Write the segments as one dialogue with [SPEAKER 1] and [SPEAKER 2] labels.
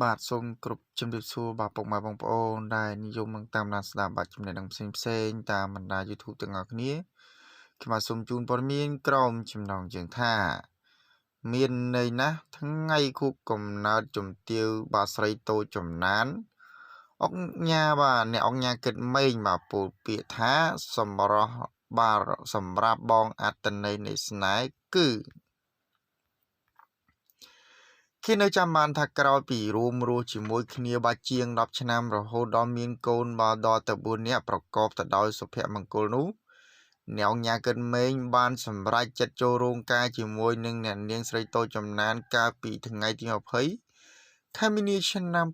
[SPEAKER 1] បាទសូមគោរពជំរាបសួរបាទពុកម៉ែបងប្អូនដែលនិយមនឹងតាមដានស្ដាប់បាទចំណេះដឹងផ្សេងៗតាមបណ្ដា YouTube ទាំងអស់គ្នាខ្ញុំបាទសូមជូនព័ត៌មានក្រោមចំណងជើងថាមានន័យណាស់ថ្ងៃខួបកំណើតជំទាវបាទស្រីតូចចំណានអុកញ៉ាបាទអ្នកអុកញ៉ាគិតម៉េងបាទពោលពាក្យថាសម្រស់បាទសម្រាប់បងអត្តន័យនៃស្នេហ៍គឺគេនៅចាំបានថាក្រោយពីរួមរស់ជាមួយគ្នាបាទជាង10ឆ្នាំរហូតដល់មានកូនបាទដល់ទៅ4នាក់ប្រកបទៅដោយសុភមង្គលនោះអ្នកអង្ញាកិនម៉េងបានសម្រេចចិត្តចូលរោងការជាមួយនឹងអ្នកនាងស្រីតូចចំណានកាលពីថ្ងៃទី20ខែមីនាឆ្នាំ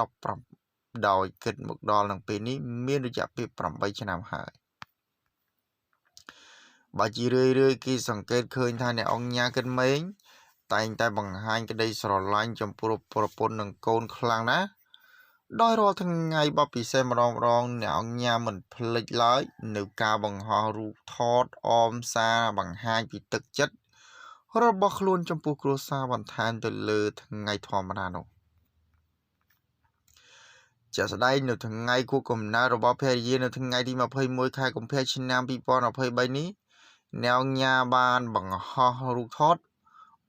[SPEAKER 1] 2015ដោយគិតមកដល់នឹងពេលនេះមានរយៈពេល8ឆ្នាំហើយបើជារឿយៗគេសង្កេតឃើញថាអ្នកអង្ញាកិនម៉េងតែងតែបង្ហាញក្តីស្រឡាញ់ចំពោះប្រពន្ធនិងកូនខ្លាំងណាស់ដោយរាល់ថ្ងៃបបពិសេសម្ដងអ្នកអញ្ញាមិនភ្លេចឡើយនៅការបង្ហោះរូបថតអមសារបង្ហាញពីទឹកចិត្តរបស់ខ្លួនចំពោះគ្រួសារបន្ថែមទៅលើថ្ងៃធម្មតានោះជាក់ស្ដែងនៅថ្ងៃខួបកំណើតរបស់ភរិយានៅថ្ងៃទី21ខែកុម្ភៈឆ្នាំ2023នេះអ្នកអញ្ញាបានបង្ហោះរូបថត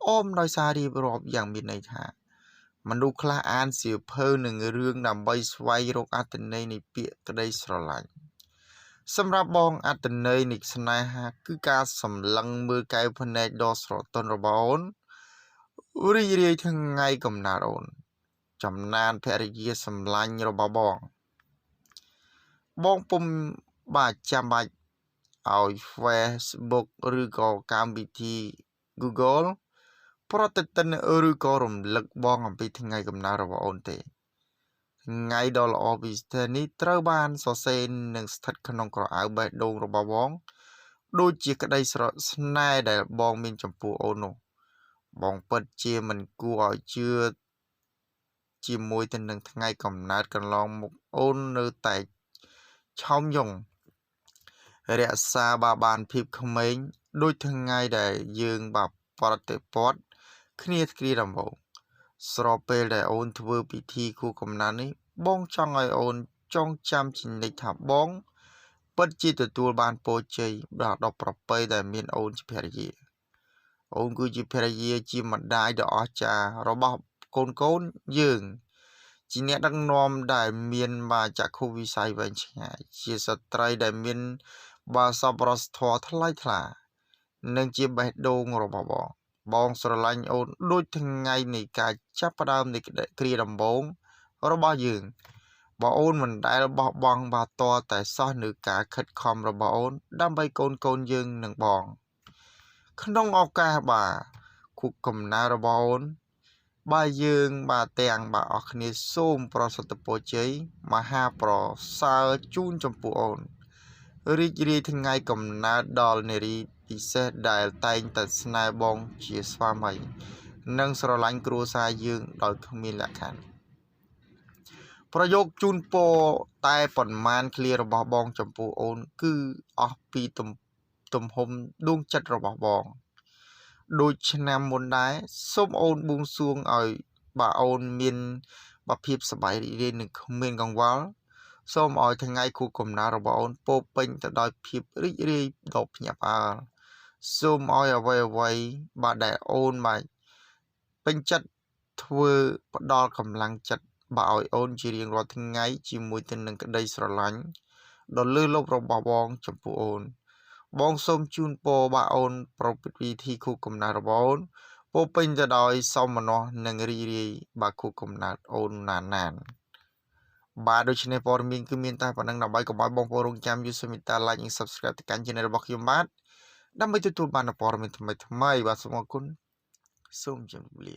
[SPEAKER 1] អមដោយសាររៀបរាប់យ៉ាងមានន័យថាមនុស្សខ្លះអានសៀវភៅនិងរឿងដើម្បីស្វែងរកអត្ថន័យនៃពាក្យក្តីស្រឡាញ់សម្រាប់បងអត្ថន័យនៃស្នេហាគឺការសម្លឹងមើលកែវភ្នែកដ៏ស្រទន់របស់អូនរីករាយថ្ងៃកំណើតអូនចំណានភរិយាសម្លាញ់របស់បងពុំបាទចាំបាច់ឲ្យ Facebook ឬក៏កម្មវិធី Google ប្រតិទិនឬក៏រំលឹកបងអំពីថ្ងៃកំណើតរបស់អូនទេថ្ងៃដ៏ល្អពិសេសនេះត្រូវបានសរសេរនិងស្ថិតក្នុងក្រអៅបេះដូងរបស់បងដូចជាក្តីស្នេហ៍ដែលបងមានចំពោះអូននោះបងពិតជាមិនគួរឲ្យជឿជាមួយទៅនឹងថ្ងៃកំណើតកន្លងមកអូននៅតែឆោមយងរក្សាបានភាពក្មេងដូចថ្ងៃដែលយើងបាទប្រតិបត្តិគ្នាដំបូងស្របពេលដែលអូនធ្វើពិធីខួបកំណើតនេះបងចង់ឲ្យអូនចងចាំជានិច្ចថាបងពិតជាទទួលបានពរជ័យដ៏ប្រពៃដែលមានអូនជាភរិយាអូនគឺជាភរិយាជាម្ដាយដ៏អស្ចារ្យរបស់កូនយើងជាអ្នកដឹកនាំដែលមានចក្ខុវិស័យវែងឆ្ងាយជាស្ត្រីដែលមានសប្បុរសធម៌ថ្លៃថ្លានិងជាបេះដូងរបស់បងស្រឡាញ់អូនដូចថ្ងៃនៃការចាប់ផ្ដើមនៃគ្រាដំបូងរបស់យើងបើអូនមិនដែលបោះបង់តតែសោះនៅការខិតខំរបស់អូនដើម្បីកូនយើងនិងបងក្នុងឱកាសខួបកំណើតរបស់អូនយើងទាំងអស់គ្នាសូមប្រសិទ្ធពរជ័យមហាប្រសើរជូនចំពោះអូនរីករាយថ្ងៃកំណើតដល់នារីពិសេសដែលតែងតែស្នេហ៍បងជាស្វាមីនិងស្រឡាញ់គ្រួសារយើងដោយគ្មានលក្ខខណ្ឌប្រយោគជូនពរតែប៉ុន្មានឃ្លារបស់បងចំពោះអូនគឺអស់ពីទំហំដួងចិត្តរបស់បងដូចឆ្នាំមុនដែរសូមអូនបួងសួងឲ្យអូនមានភាពសប្បាយរីករាយនិងគ្មានកង្វល់សូមឲ្យថ្ងៃខួបកំណើតរបស់អូនពោរពេញទៅដោយភាពរីករាយដ៏ភ្ញាក់ផ្អើលសូមឲ្យអ្វីដែលអូនពេញចិត្តធ្វើផ្ដល់កម្លាំងចិត្តឲ្យអូនជារៀងរាល់ថ្ងៃជាមួយទៅនឹងក្តីស្រឡាញ់ដ៏លើសលប់របស់បងចំពោះអូនបងសូមជូនពរអូនប្រពៃពិធីខួបកំណើតរបស់អូនពោរពេញទៅដោយសោមនស្សនិងរីករាយខួបកំណើតអូនណានដូច្នេះព័ត៌មានគឺមានតែប៉ុណ្្នឹងដើម្បីកុំឲ្យបងប្អូនរងចាំយូរសូមមេត្តា like និង subscribe ទៅកាន់ channel របស់ខ្ញុំដើម្បីទទួលបានព័ត៌មានថ្មីៗសូមអរគុណសូមជម្រាបលា